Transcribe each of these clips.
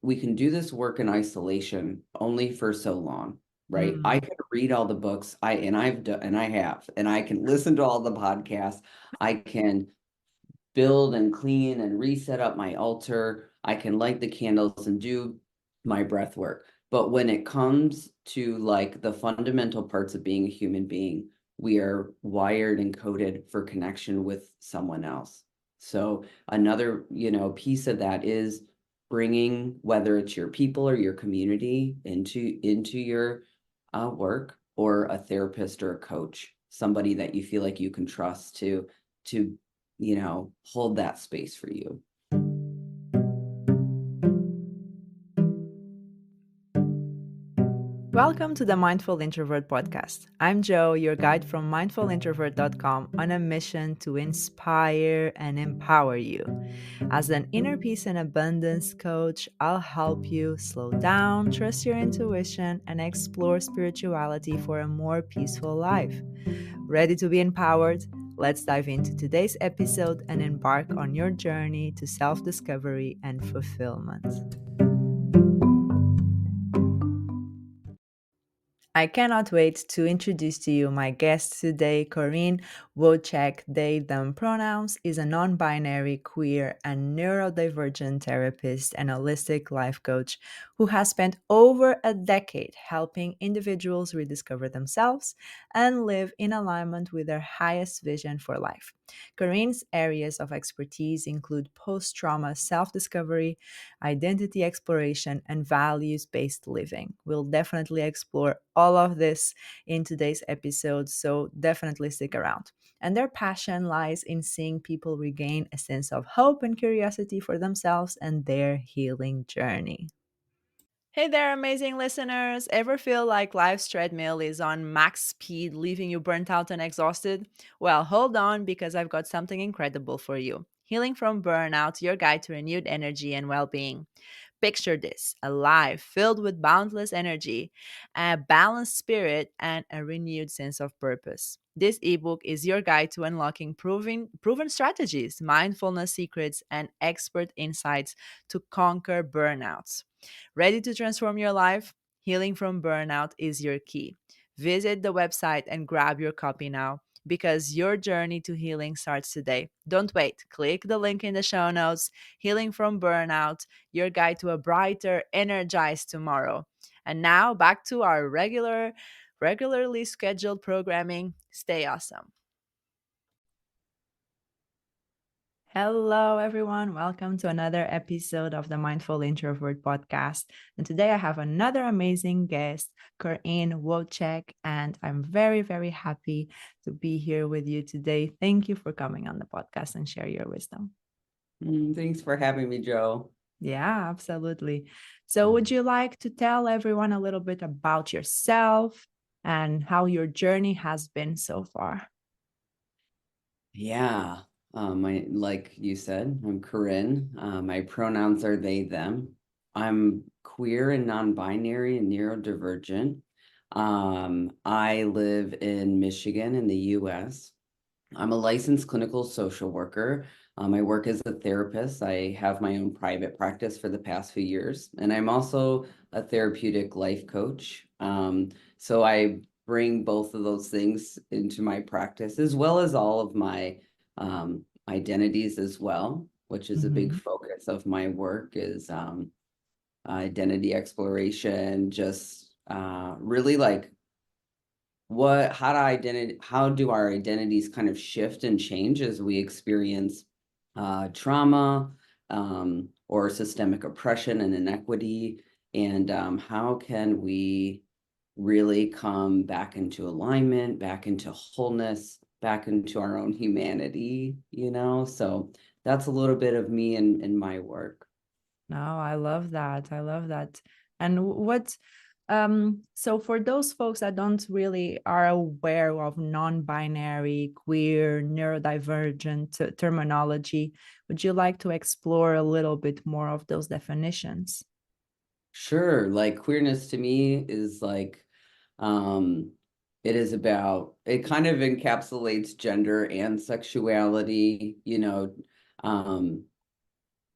we can do this work in isolation only for so long, right? I Mm. can read all the books and I have, and I can listen to all the podcasts. I can build and clean and reset up my altar. I can light the candles and do my breath work. But when it comes to like the fundamental parts of being a human being, we are wired and coded for connection with someone else. So another, piece of that is bringing, whether it's your people or your community into your work, or a therapist or a coach, somebody that you feel like you can trust to hold that space for you. Welcome to the Mindful Introvert podcast. I'm Joe, your guide from mindfulintrovert.com, on a mission to inspire and empower you. As an inner peace and abundance coach, I'll help you slow down, trust your intuition, and explore spirituality for a more peaceful life. Ready to be empowered? Let's dive into today's episode and embark on your journey to self-discovery and fulfillment. I cannot wait to introduce to you my guest today. Korrine Wojcik, they, them pronouns, is a non binary, queer, and neurodivergent therapist and holistic life coach who has spent over a decade helping individuals rediscover themselves and live in alignment with their highest vision for life. Korrine's areas of expertise include post trauma self discovery, identity exploration, and values based living. We'll definitely explore all of this in today's episode, so definitely stick around. And their passion lies in seeing people regain a sense of hope and curiosity for themselves and their healing journey. Hey there, amazing listeners. Ever feel like life's treadmill is on max speed, leaving you burnt out and exhausted? Well, hold on because I've got something incredible for you. Healing from Burnout, your guide to renewed energy and well being. Picture this: a life filled with boundless energy, a balanced spirit, and a renewed sense of purpose. This ebook is your guide to unlocking proven strategies, mindfulness secrets, and expert insights to conquer burnouts. Ready to transform your life? Healing from burnout is your key. Visit the website and grab your copy now because your journey to healing starts today. Don't wait. Click the link in the show notes. Healing from Burnout, your guide to a brighter, energized tomorrow. And now back to our regularly scheduled programming. Stay awesome. Hello, everyone. Welcome to another episode of the Mindful Introvert podcast. And today I have another amazing guest, Korrine Wojcik, and I'm very, very happy to be here with you today. Thank you for coming on the podcast and share your wisdom. Thanks for having me, Joe. Yeah, absolutely. So, would you like to tell everyone a little bit about yourself and how your journey has been so far? Yeah. Like you said, I'm Korrine. My pronouns are they, them. I'm queer and non-binary and neurodivergent. I live in Michigan in the US. I'm a licensed clinical social worker. I work as a therapist. I have my own private practice for the past few years, and I'm also a therapeutic life coach. So I bring both of those things into my practice, as well as all of my identities as well, which is a big Mm-hmm. focus of my work is identity exploration, just really like how do our identities kind of shift and change as we experience trauma, or systemic oppression and inequity, and how can we really come back into alignment, back into wholeness, back into our own humanity. So that's a little bit of me and my work. No, I love that. I love that. And what so for those folks that don't really are aware of non-binary, queer, neurodivergent terminology, would you like to explore a little bit more of those definitions? Sure, like queerness to me is like um it kind of encapsulates gender and sexuality, um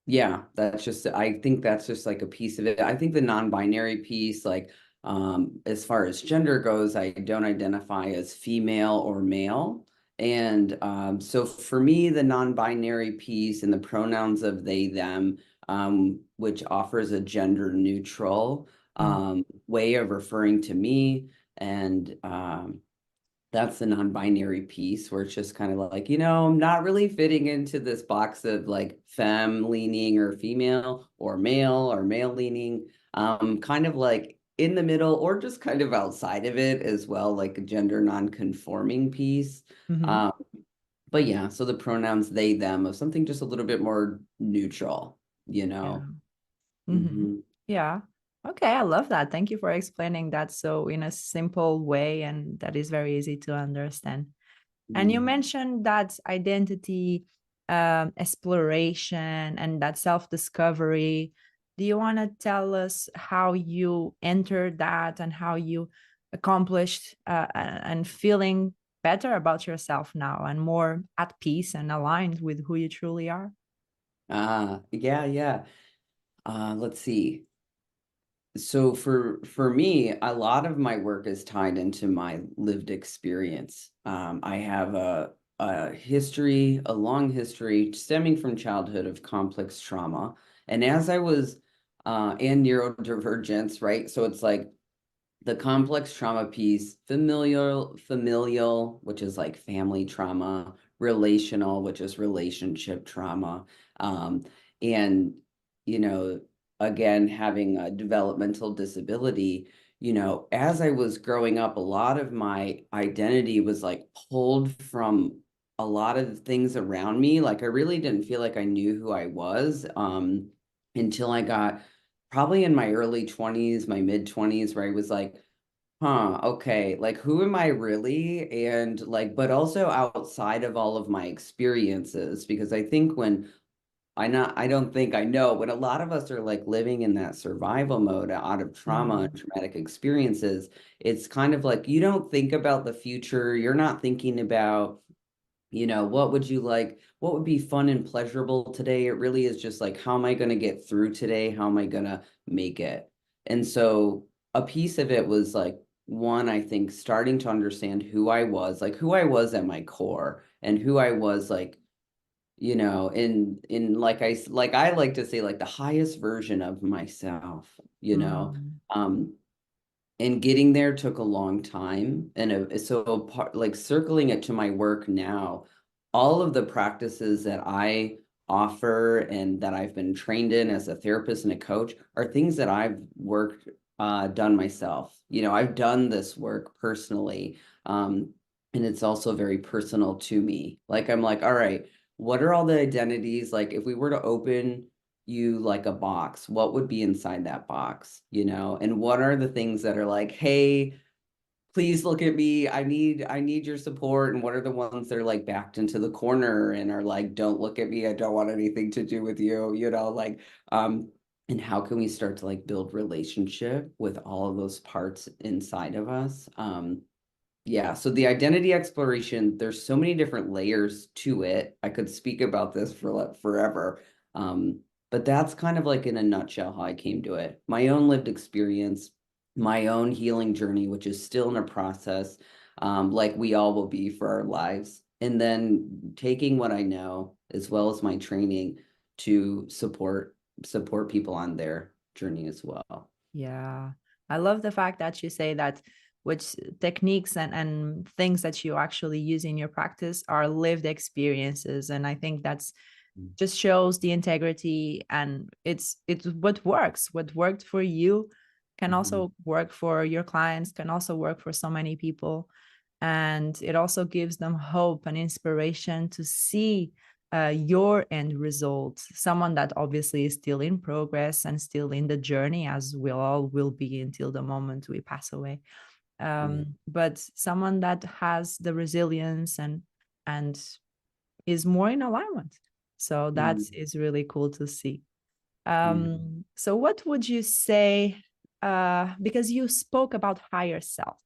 Yeah, I think that's just like a piece of it. I think the non-binary piece, like as far as gender goes, I don't identify as female or male. And so for me, the non-binary piece and the pronouns of they, them, which offers a gender neutral Mm, way of referring to me. And that's the non-binary piece where it's just kind of like, I'm not really fitting into this box of like femme leaning or female or male leaning. Kind of like in the middle or just kind of outside of it as well, like a gender non-conforming piece. mhm. Um, but yeah, so the pronouns they, them of something just a little bit more neutral, you Yeah. know? Hmm. Mm-hmm. Yeah. Okay, I love that. Thank you for explaining that so in a simple way and that is very easy to understand. And you mentioned that identity exploration and that self-discovery. Do you want to tell us how you entered that and how you accomplished and feeling better about yourself now and more at peace and aligned with who you truly are? Yeah, yeah. Let's see. So for me, a lot of my work is tied into my lived experience. I have a history, a long history stemming from childhood of complex trauma. And as I was and neurodivergence, right? So it's like the complex trauma piece, familial, which is like family trauma, relational, which is relationship trauma. Um, and, you know, again, having a developmental disability, as I was growing up, a lot of my identity was like pulled from a lot of the things around me. Like I really didn't feel like I knew who I was until I got probably in my early 20s, my mid 20s, where I was like, okay, like who am I really? And like, but also outside of all of my experiences, because I think when I don't think I know, when a lot of us are like living in that survival mode out of trauma and Mm, traumatic experiences, it's kind of like you don't think about the future. You're not thinking about what would you like? What would be fun and pleasurable today? It really is just like, how am I going to get through today? How am I going to make it? And so a piece of it was like, one, I think starting to understand who I was, like who I was at my core and who I was like, in like I like to say like the highest version of myself, mm, um, and getting there took a long time. And so part like circling it to my work now, all of the practices that I offer and that I've been trained in as a therapist and a coach are things that I've done myself. I've done this work personally. And it's also very personal to me. Like I'm like, all right, what are all the identities? Like if we were to open you like a box, what would be inside that box, and what are the things that are like, hey, please look at me, I need your support, and what are the ones that are like backed into the corner and are like, don't look at me, I don't want anything to do with you, like and how can we start to like build relationship with all of those parts inside of us. Yeah, so the identity exploration, there's so many different layers to it. I could speak about this for like forever. But that's kind of like in a nutshell how I came to it. My own lived experience, my own healing journey, which is still in a process, like we all will be for our lives. And then taking what I know as well as my training to support people on their journey as well. yeah. I love the fact that you say that which techniques and things that you actually use in your practice are lived experiences. And I think that's just shows the integrity and it's what worked for you can Mhm. also work for your clients, can also work for so many people, and it also gives them hope and inspiration to see your end result, someone that obviously is still in progress and still in the journey, as we all will be until the moment we pass away, Yeah. but someone that has the resilience and is more in alignment. So that Mm, is really cool to see. yeah. So what would you say? Because you spoke about higher self.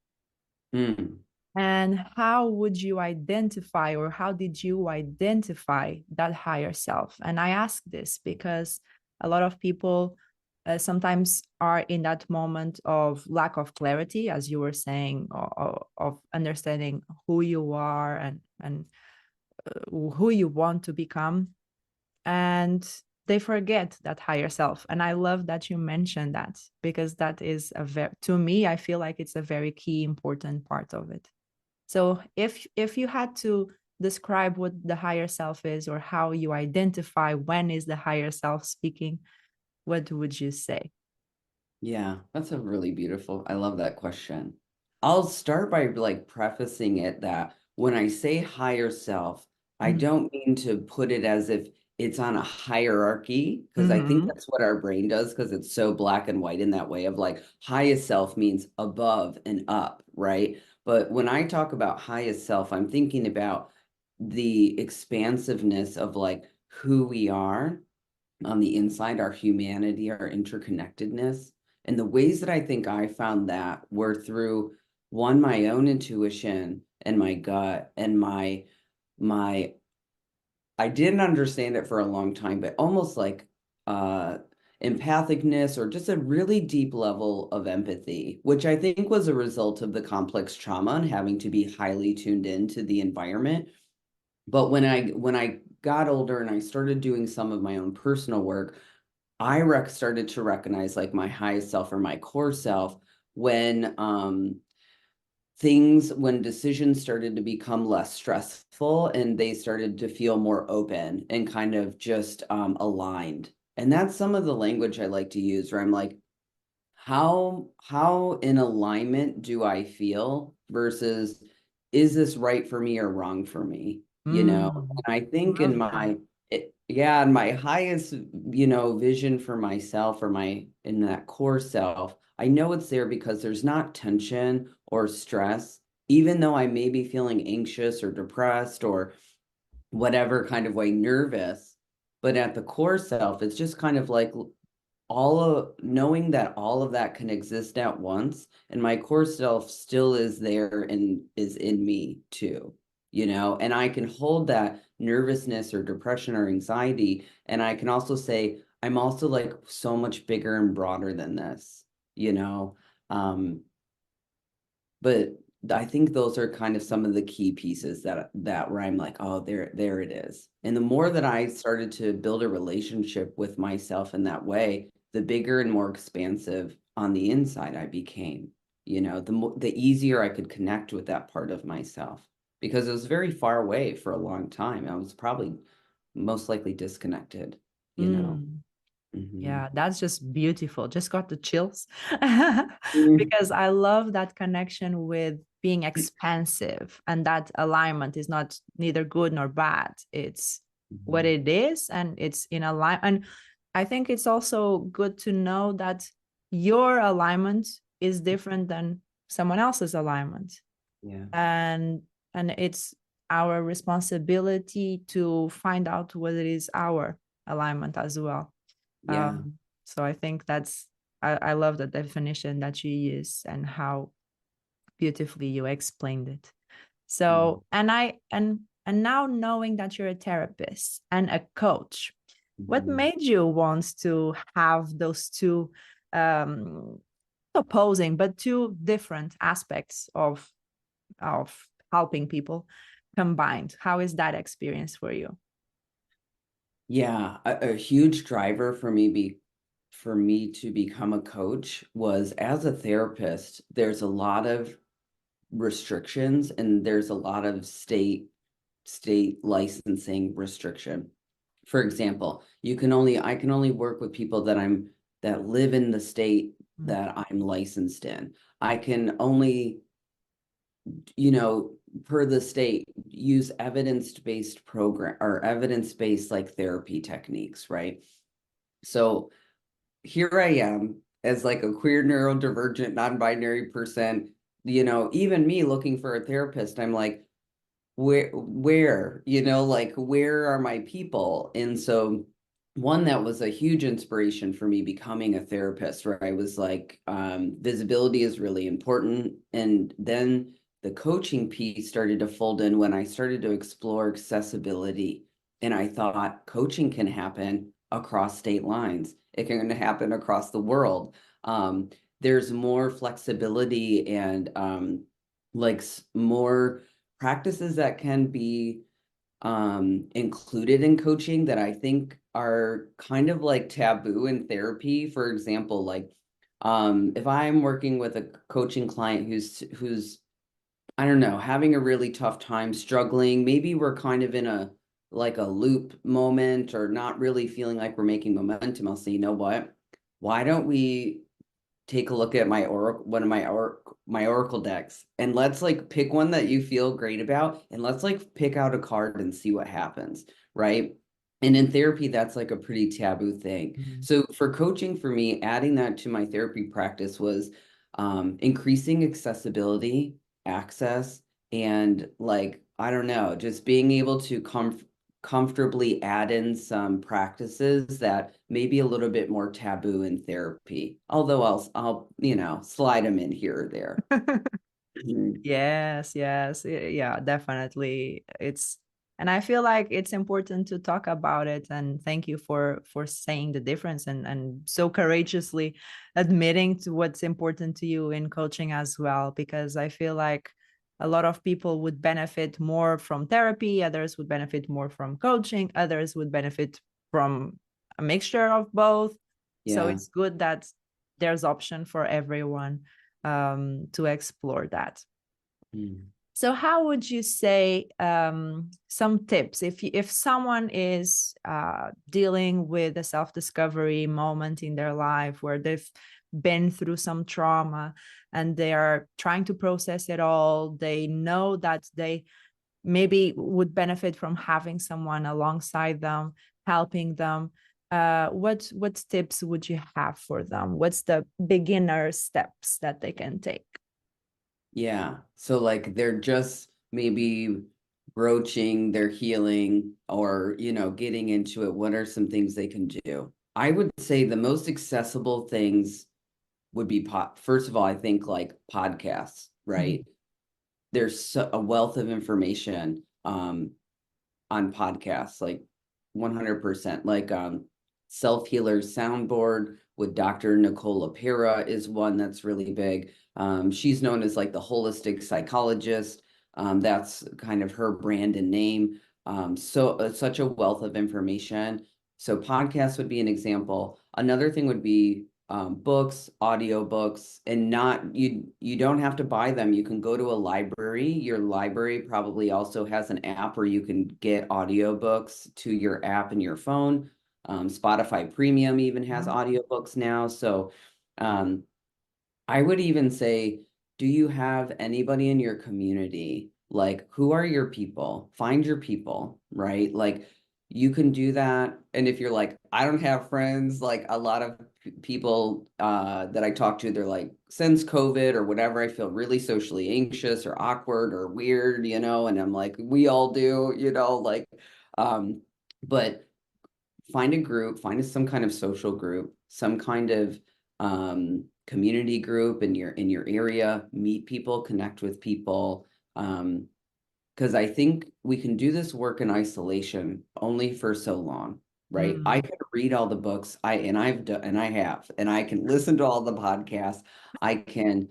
Mm. And how would you identify, or how did you identify that higher self? And I ask this because a lot of people sometimes are in that moment of lack of clarity, as you were saying, of understanding who you are and who you want to become. And they forget that higher self. And I love that you mentioned that, because that is a very, to me, I feel like it's a very key important part of it. So if you had to describe what the higher self is, or how you identify when is the higher self speaking, what would you say? Yeah, that's a really beautiful. I love that question. I'll start by like prefacing it that when I say higher self, I Mm-hmm. don't mean to put it as if it's on a hierarchy, because I think Mm-hmm. that's what our brain does, because it's so black and white in that way of like highest self means above and up, right? But when I talk about highest self, I'm thinking about the expansiveness of like who we are on the inside, our humanity, our interconnectedness. And the ways that I think I found that were through one, my own intuition and my gut and my I didn't understand it for a long time, but almost like uh empathicness, or just a really deep level of empathy, which I think was a result of the complex trauma and having to be highly tuned into the environment. But when I got older and I started doing some of my own personal work, started to recognize like my highest self or my core self when when decisions started to become less stressful and they started to feel more open and kind of just aligned. And that's some of the language I like to use, where I'm like, how in alignment do I feel versus is this right for me or wrong for me? Mm, And I think love that. yeah, in my highest, vision for myself, or in that core self, I know it's there because there's not tension or stress, even though I may be feeling anxious or depressed or whatever kind of way, nervous. But at the core self, it's just kind of like all of knowing that all of that can exist at once, and my core self still is there and is in me too, and I can hold that nervousness or depression or anxiety, and I can also say I'm also like so much bigger and broader than this, you know um but I think those are kind of some of the key pieces that where I'm like, oh, there it is. And the more that I started to build a relationship with myself in that way, the bigger and more expansive on the inside I became. The easier I could connect with that part of myself, because it was very far away for a long time. I was probably most likely disconnected, you know. Mm. Hmm. Yeah, that's just beautiful. Just got the chills Mm. because I love that connection with being expansive, and that alignment is not neither good nor bad. It's what Mhm. it is, and it's in alignment. And I think it's also good to know that your alignment is different than someone else's alignment. Yeah, And it's our responsibility to find out what it is our alignment as well. yeah. So I think I love the definition that you use and how beautifully you explained it. Mm. So, and now knowing that you're a therapist and a coach, what Mhm. made you want to have those two um opposing but two different aspects of helping people combined? How is that experience for you? Yeah, a huge driver for me to become a coach was, as a therapist, there's a lot of restrictions and there's a lot of state licensing restriction. For example, I can only work with people that live in the state Mm. that I'm licensed in. I can only, you know, per the state, use evidence-based program or evidence-based like therapy techniques, right? So here I am as like a queer, neurodivergent, non-binary person, even me looking for a therapist, I'm like, like where are my people? And so one that was a huge inspiration for me becoming a therapist, where I was like, visibility is really important. And then the coaching piece started to fold in when I started to explore accessibility. And I thought coaching can happen across state lines. It can happen across the world. There's more flexibility and like more practices that can be included in coaching that I think are kind of like taboo in therapy. For example, like if I'm working with a coaching client who's I don't know, having a really tough time, struggling, maybe we're kind of in a like a loop moment or not really feeling like we're making momentum, I'll say, you know what? Why don't we take a look at one of my oracle decks, and let's like pick one that you feel great about, and let's like pick out a card and see what happens, right? And in therapy, that's like a pretty taboo thing. Mhm. So for coaching, for me, adding that to my therapy practice was increasing accessibility, access, and like I don't know, just being able to comfortably add in some practices that may be a little bit more taboo in therapy. Although I'll slide them in here or there. Mhm. Yes, yes. Yeah, definitely. And I feel like it's important to talk about it, and thank you for saying the difference and so courageously admitting to what's important to you in coaching as well, because I feel like a lot of people would benefit more from therapy, others would benefit more from coaching, others would benefit from a mixture of both. So Yeah. it's good that there's option for everyone to explore that. Mm. So, how would you say some tips if someone is dealing with a self-discovery moment in their life where they've been through some trauma and they are trying to process it all? They know that they maybe would benefit from having someone alongside them, helping them. What tips would you have for them? What's the beginner steps that they can take? Yeah. So like they're just maybe broaching their healing or, getting into it. What are some things they can do? I would say the most accessible things would be first of all, I think like podcasts, Mhm. right? There's a wealth of information on podcasts, like 100%. Like Self Healer's Soundboard with Dr. Nicole LaPera is one that's really big. She's known as like the holistic psychologist. That's kind of her brand and name. So such a wealth of information. So podcasts would be an example. Another thing would be books, audio books, and not you don't have to buy them. You can go to a library. Your library probably also has an app where you can get audio books to your app in your phone. Spotify Premium even has audiobooks now. So um, I would even say, do you have anybody in your community? Like, who are your people? Find your people, right? Like, you can do that. And if you're like, I don't have friends, like a lot of people that I talk to, they're like, since COVID or whatever, I feel really socially anxious or awkward or weird, and I'm like, we all do, um, but find a group, find some kind of social group, some kind of community group in your area, meet people, connect with people. Because I think we can do this work in isolation only for so long, right? I Mm. can read all the books, I have, and I can listen to all the podcasts. I can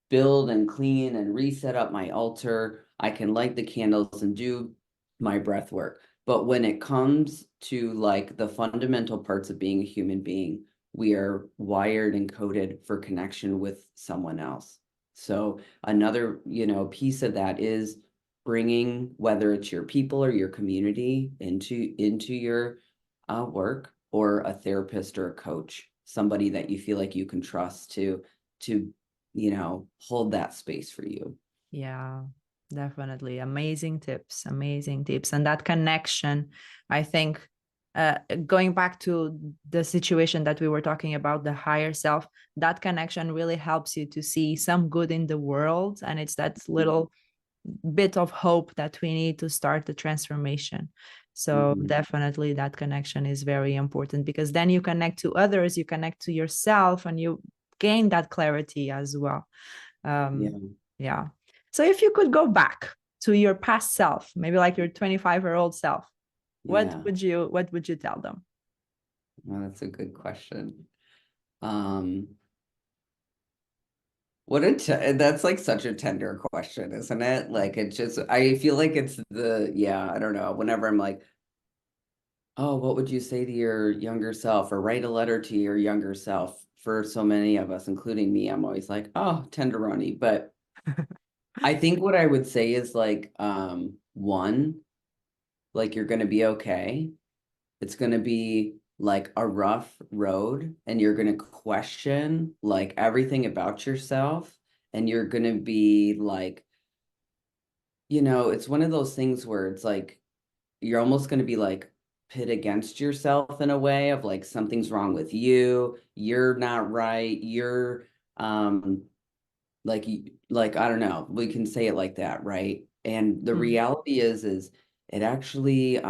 build and clean and reset up my altar. I can light the candles and do my breath work. But when it comes to like the fundamental parts of being a human being, we are wired and coded for connection with someone else. So another, piece of that is bringing whether it's your people or your community into your work, or a therapist or a coach, somebody that you feel like you can trust to hold that space for you. Yeah, definitely. Amazing tips, amazing tips. And that connection, I think, going back to the situation that we were talking about, the higher self, that connection really helps you to see some good in the world. And it's that little bit of hope that we need to start the transformation. So Mhm. definitely that connection is very important, because then you connect to others, you connect to yourself, and you gain that clarity as well. Yeah. um yeah. So if you could go back to your past self, maybe like your 25-year-old self, Yeah. what would you tell them? Well, that's a good question. Um, that's like such a tender question, isn't it? Like it just I feel like it's yeah, I don't know. Whenever I'm like, oh, what would you say to your younger self or write a letter to your younger self? For so many of us, including me, I'm always like, oh, tenderoni. But I think what I would say is like, one, like you're gonna be okay. It's gonna be like a rough road, and you're gonna question like everything about yourself, and you're gonna be like, it's one of those things where it's like you're almost gonna be like pit against yourself in a way of like something's wrong with you, you're not right, you're um like I don't know, we can say it like that, right? And the Mm. reality is it actually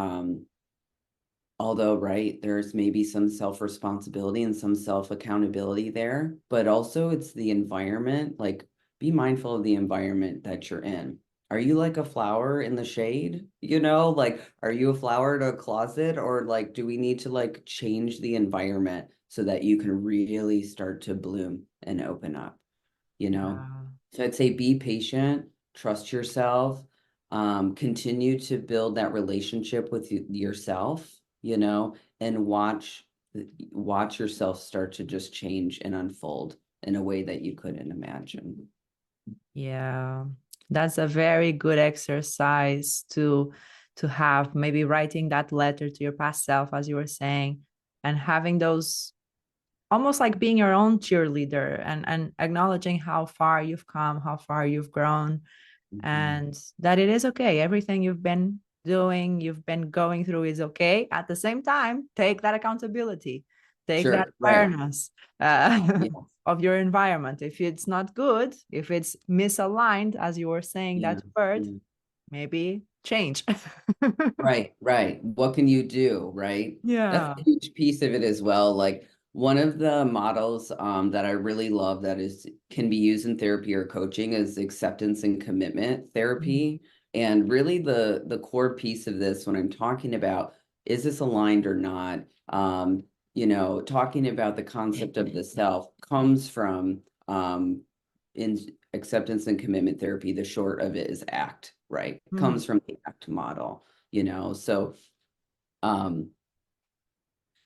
although, right, there's maybe some self-responsibility and some self-accountability there, but also it's the environment. Like, be mindful of the environment that you're in. Are you like a flower in the shade? Like, are you a flower in a closet? Or like, do we need to like change the environment so that you can really start to bloom and open up? you know? Yeah. So I'd say be patient, trust yourself, continue to build that relationship with yourself, and watch yourself start to just change and unfold in a way that you couldn't imagine. Yeah, that's a very good exercise to have, maybe writing that letter to your past self, as you were saying, and having those, almost like being your own cheerleader, and acknowledging how far you've come, how far you've grown, Mhm. and that it is okay. Everything you've been doing, you've been going through is okay. At the same time, take that accountability, take that Sure, right. awareness Yeah, of your environment. If it's not good, if it's misaligned, as you were saying yeah, that word, yeah. maybe change. Right, right. What can you do, right? That's Yeah. a huge piece of it as well. Like one of the models that I really love that is can be used in therapy or coaching is acceptance and commitment Mm. therapy. And really the core piece of this when I'm talking about is this aligned or not? Talking about the concept of the self comes from in acceptance and commitment therapy, the short of it is ACT, right? It Mm. comes from the ACT model, so um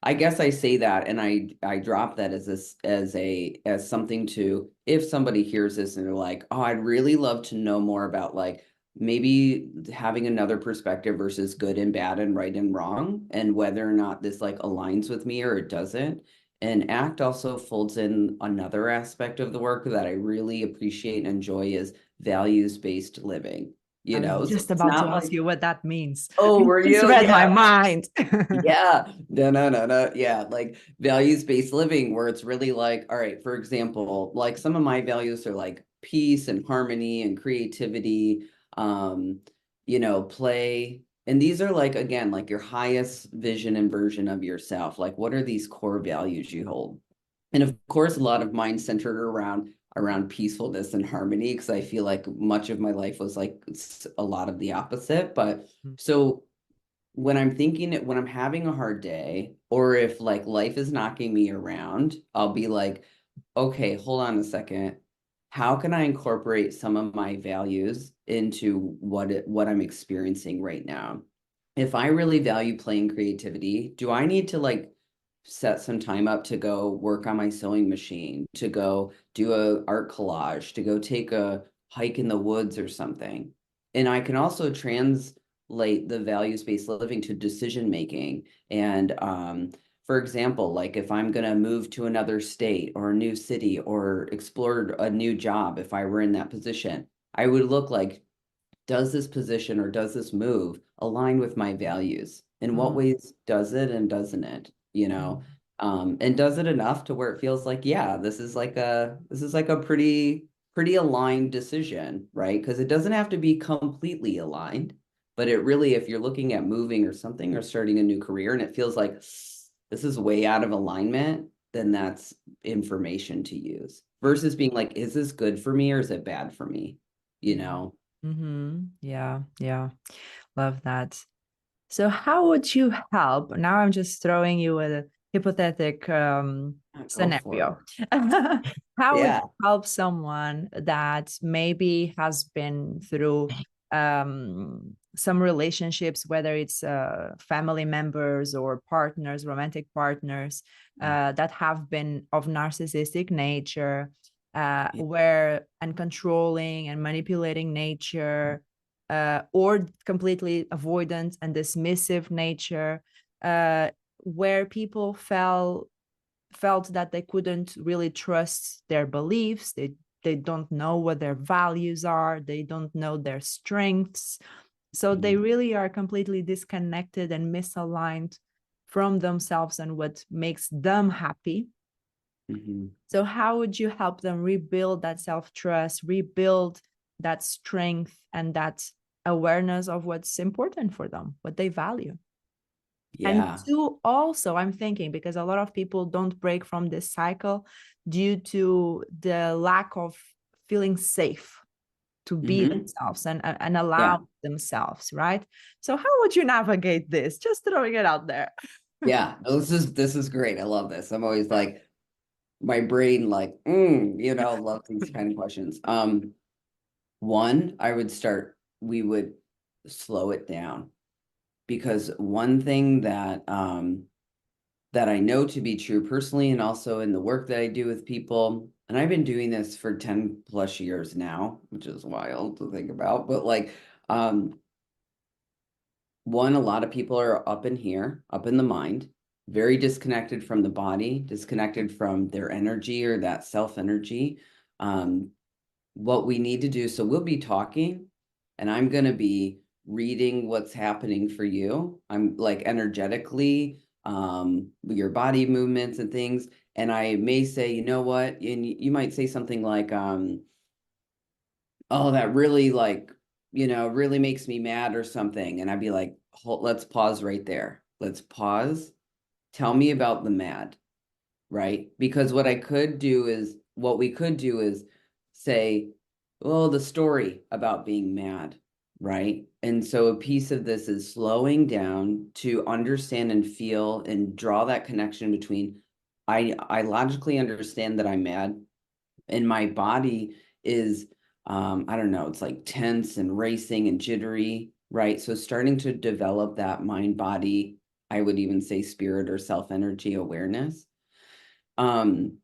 I guess I say that and I drop that as this as something to, if somebody hears this and they're like, oh, I'd really love to know more about like maybe having another perspective versus good and bad and right and wrong, and whether or not this like aligns with me or it doesn't. And ACT also folds in another aspect of the work that I really appreciate and enjoy is values-based living. I was So just it's about to not ask like, you what that means. oh, You were just you? read my Yeah. mind. Yeah, no, no, no, no. Yeah, like values-based living, where it's really like, all right, for example, like some of my values are like peace and harmony and creativity, play. And these are like, again, like your highest vision and version of yourself. Like, what are these core values you hold? And of course, a lot of mine centered around peacefulness and harmony, because I feel like much of my life was like a lot of the opposite. But so when I'm having a hard day, or if like life is knocking me around, I'll be like, okay, hold on a second. How can I incorporate some of my values into what I'm experiencing right now? If I really value playing creativity, do I need to like set some time up to go work on my sewing machine, to go do a art collage, to go take a hike in the woods or something? And I can also translate the values-based living to decision making. And for example, like if I'm going to move to another state or a new city or explore a new job, if I were in that position, I would look like, does this position or does this move align with my values? In what Mm. ways does it and doesn't it? Mm. And does it enough to where it feels like, yeah, this is like a pretty aligned decision, right? Because it doesn't have to be completely aligned, but it really, if you're looking at moving or something or starting a new career and it feels like this is way out of alignment, then that's information to use versus being like, is this good for me or is it bad for me? you know? Yeah, yeah. Love that. So how would you help? Now I'm just throwing you a hypothetical Go for it. scenario. How would Yeah. you help someone that maybe has been through some relationships, whether it's family members or partners, romantic partners, that have been of narcissistic nature, Yeah. where and controlling and manipulating nature, or completely avoidant and dismissive nature, where people felt that they couldn't really trust their beliefs. They don't know what their values are. They don't know their strengths. So they Mhm. really are completely disconnected and misaligned from themselves and what makes them happy. Mhm. So how would you help them rebuild that self-trust, rebuild that strength and that awareness of what's important for them, what they value? And Yeah. two, also, I'm thinking because a lot of people don't break from this cycle due to the lack of feeling safe to be Mhm. themselves and allow Yeah. themselves, right? So how would you navigate this? Just throwing it out there. Yeah. No, this is great. I love this. I'm always like my brain like, love these kind of questions. One, we would slow it down, because one thing that I know to be true personally, and also in the work that I do with people, and I've been doing this for 10 plus years now, which is wild to think about, but like, um, one, a lot of people are up in here, up in the mind, very disconnected from the body, disconnected from their energy or that self energy. Um, what we need to do, so we'll be talking, and I'm going to be reading what's happening for you. I'm like energetically, your body movements and things. And I may say, you know what? And you might say something like, oh, that really really makes me mad or something. And I'd be like, let's pause right there. Let's pause. Tell me about the mad, right? Because what we could do is say, well, the story about being mad, right? And so a piece of this is slowing down to understand and feel and draw that connection between I logically understand that I'm mad, and my body is I don't know, it's like tense and racing and jittery, right? So starting to develop that mind body, I would even say spirit or self energy awareness. um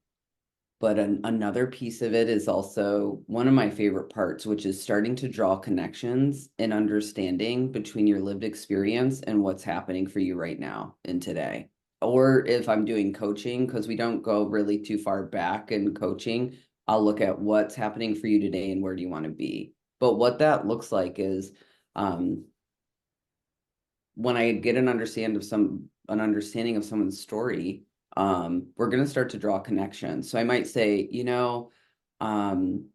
but another piece of it is also one of my favorite parts, which is starting to draw connections and understanding between your lived experience and what's happening for you right now and today. Or if I'm doing coaching, because we don't go really too far back in coaching, I'll look at what's happening for you today and where do you want to be. But what that looks like is, um, when I get an understanding of someone's story, we're going to start to draw connections. So I might say, um,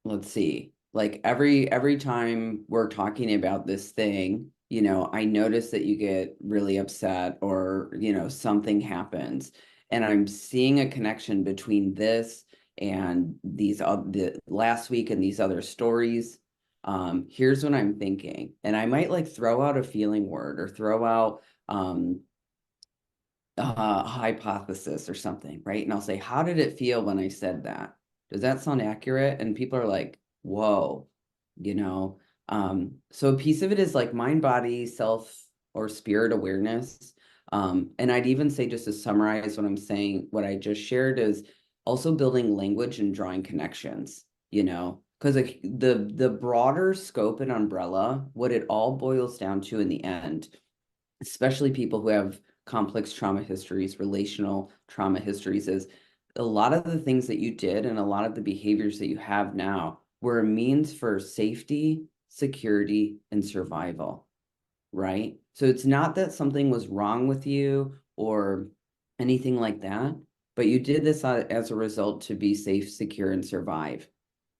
let's see, like every time we're talking about this thing, I notice that you get really upset, or something happens, and I'm seeing a connection between this and the last week and these other stories. Here's what I'm thinking, and I might like throw out a feeling word or throw out hypothesis or something, right? And I'll say, how did it feel when I said that? Does that sound accurate? And people are like, whoa, you know. So a piece of it is like mind, body, self, or spirit awareness. And I'd even say, just to summarize what I'm saying, what I just shared is also building language and drawing connections, because the broader scope and umbrella, what it all boils down to in the end, especially people who have complex trauma histories, relational trauma histories, is a lot of the things that you did and a lot of the behaviors that you have now were a means for safety, security, and survival, right? So it's not that something was wrong with you or anything like that, but you did this as a result to be safe, secure, and survive.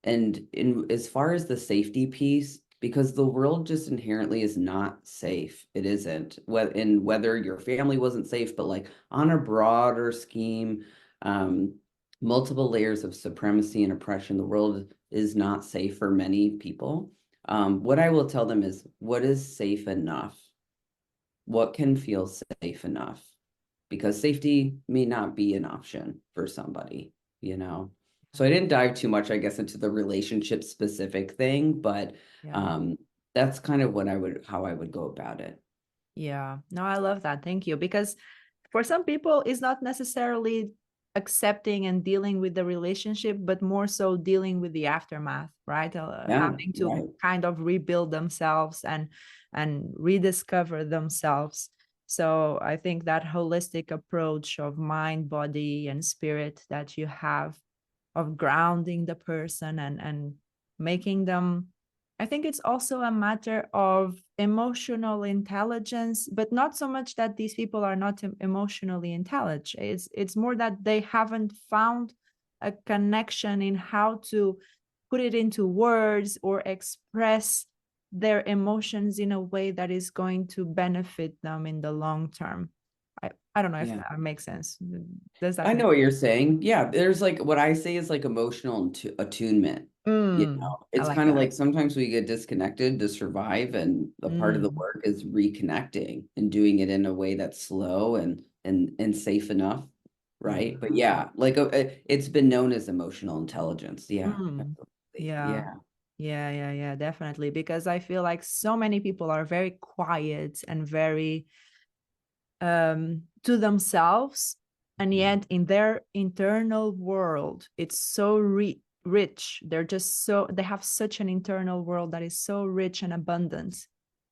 And as far as the safety piece, because the world just inherently is not safe. It isn't. Whether your family wasn't safe, but like on a broader scheme, um, multiple layers of supremacy and oppression, the world is not safe for many people. What I will tell them is, what is safe enough? What can feel safe enough? Because safety may not be an option for somebody, you know? So I didn't dive too much, I guess, into the relationship specific thing, but Yeah. um, that's kind of how I would go about it. Yeah. No, I love that. Thank you. Because for some people, it's not necessarily accepting and dealing with the relationship, but more so dealing with the aftermath, right? Yeah, Having to right. kind of rebuild themselves and rediscover themselves. So I think that holistic approach of mind, body, and spirit that you have, of grounding the person and making them, I think it's also a matter of emotional intelligence, but not so much that these people are not emotionally intelligent. It's more that they haven't found a connection in how to put it into words or express their emotions in a way that is going to benefit them in the long term. I don't know if Yeah. that makes sense. Does that I make know what you're saying. Yeah, there's like what I say is like emotional attunement. I It's like kind of that. like sometimes we get disconnected to survive, and a part of the Mm, work is reconnecting and doing it in a way that's slow and safe enough, yeah. right? But yeah, like it's been known as emotional intelligence. Yeah, Mm, absolutely. yeah. Yeah, Yeah, definitely. Because I feel like so many people are very quiet and very to themselves, and yet in their internal world, it's so rich. They're just so they have such an internal world that is so rich and abundant,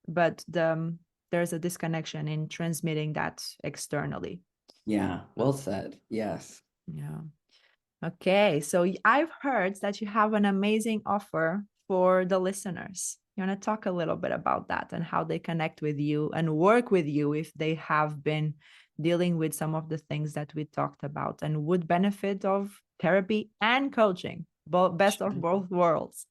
but there's a disconnection in transmitting that externally. yeah. Well said. Yes. Yeah. Okay, so I've heard that you have an amazing offer for the listeners. You want to talk a little bit about that and how they connect with you and work with you if they have been dealing with some of the things that we talked about and would benefit of therapy and coaching, both best of both worlds.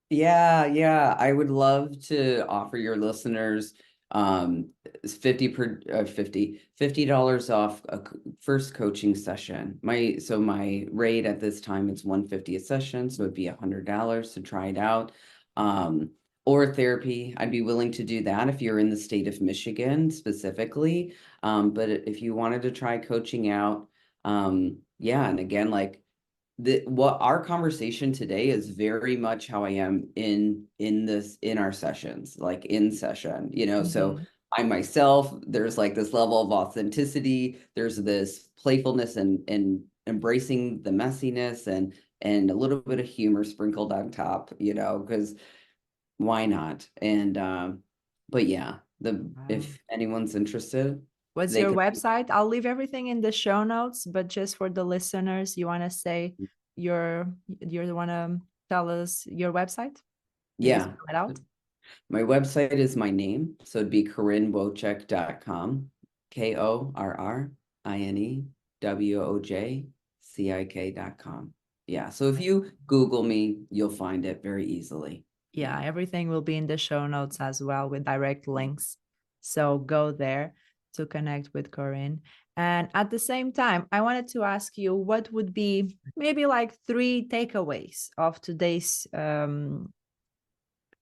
Yeah, yeah. I would love to offer your listeners um 50 per 50 dollars off a first coaching session. My rate at this time is 150 a session, so it'd be $100 to try it out. Or therapy. I'd be willing to do that if you're in the state of Michigan specifically. But if you wanted to try coaching out, yeah, and again, like what our conversation today is very much how I am in our sessions, like in session, so Mhm. I myself, there's like this level of authenticity, there's this playfulness and embracing the messiness and a little bit of humor sprinkled on top, because why not? And but yeah, the Wow. if anyone's interested, What's they your can. website? I'll leave everything in the show notes, but just for the listeners, you want to say you want to tell us your website? Maybe Yeah. spell it out. My website is my name. So it'd be KorrineWojcik.com. KorrineWojcik.com. Yeah. So if you Google me, you'll find it very easily. Yeah, Yeah. everything will be in the show notes as well with direct links. So go there to connect with Corinne. And at the same time, I wanted to ask you what would be maybe like three takeaways of today's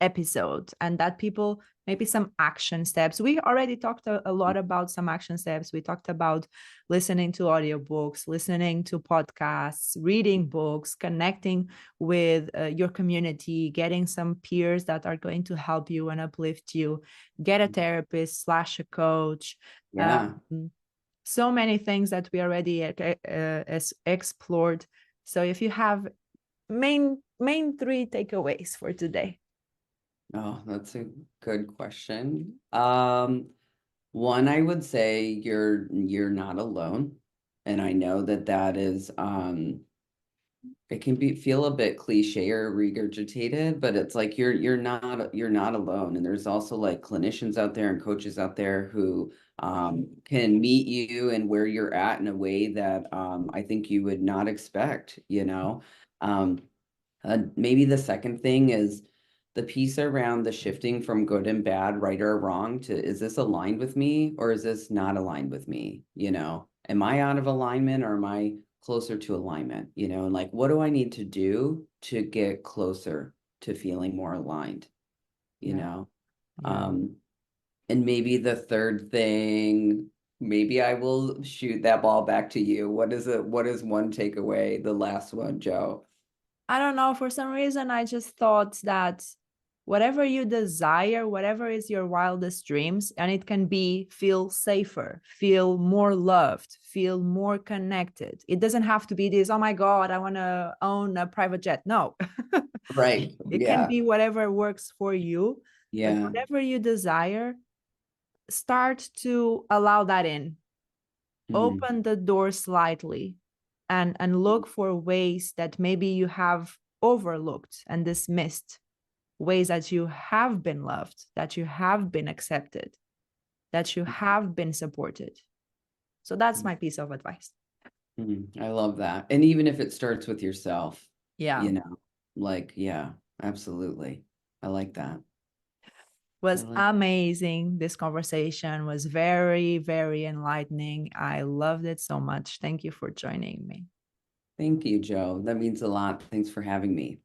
episode, and that people maybe some action steps. We already talked a lot about some action steps. We talked about listening to audiobooks, listening to podcasts, reading books, connecting with your community, getting some peers that are going to help you and uplift you, get a therapist slash a coach. Yeah. So many things that we already explored. So if you have main three takeaways for today. Oh, that's a good question. One, I would say you're not alone. And I know that is it can feel a bit cliche or regurgitated, but it's like you're not alone. And there's also like clinicians out there and coaches out there who can meet you and where you're at in a way that I think you would not expect. Um, Maybe the second thing is the piece around the shifting from good and bad, right or wrong, to is this aligned with me or is this not aligned with me? Am I out of alignment or am I closer to alignment, and like, what do I need to do to get closer to feeling more aligned, you Yeah. know? Yeah. Um, and maybe the third thing, maybe I will shoot that ball back to you. What is it? What is one takeaway? The last one, Joe. I don't know. For some reason, I just thought that whatever you desire, whatever is your wildest dreams, and it can be feel safer, feel more loved, feel more connected. It doesn't have to be this, oh my God, I want to own a private jet. No, Right. it can Yeah. be whatever works for you. But Yeah. whatever you desire, start to allow that in. Mhm. Open the door slightly and look for ways that maybe you have overlooked and dismissed, ways that you have been loved, that you have been accepted, that you have been supported. So that's my piece of advice. I love that. And even if it starts with yourself, Yeah. like, yeah, absolutely. I like that. I Was like, amazing. This conversation was very, very enlightening. I loved it so much. Thank you for joining me. thank you, Joe. That means a lot. Thanks for having me.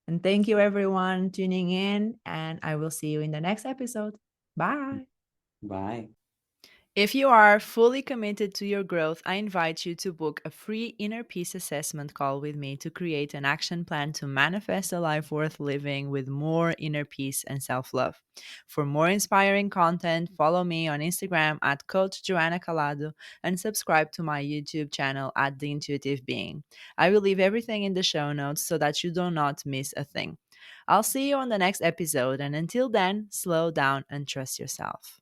And thank you, everyone, tuning in. And I will see you in the next episode. Bye. Bye. If you are fully committed to your growth, I invite you to book a free inner peace assessment call with me to create an action plan to manifest a life worth living with more inner peace and self love. For more inspiring content, follow me on Instagram at Coach Joanna Calado and subscribe to my YouTube channel at The Intuitive Being. I will leave everything in the show notes so that you do not miss a thing. I'll see you on the next episode, and until then, slow down and trust yourself.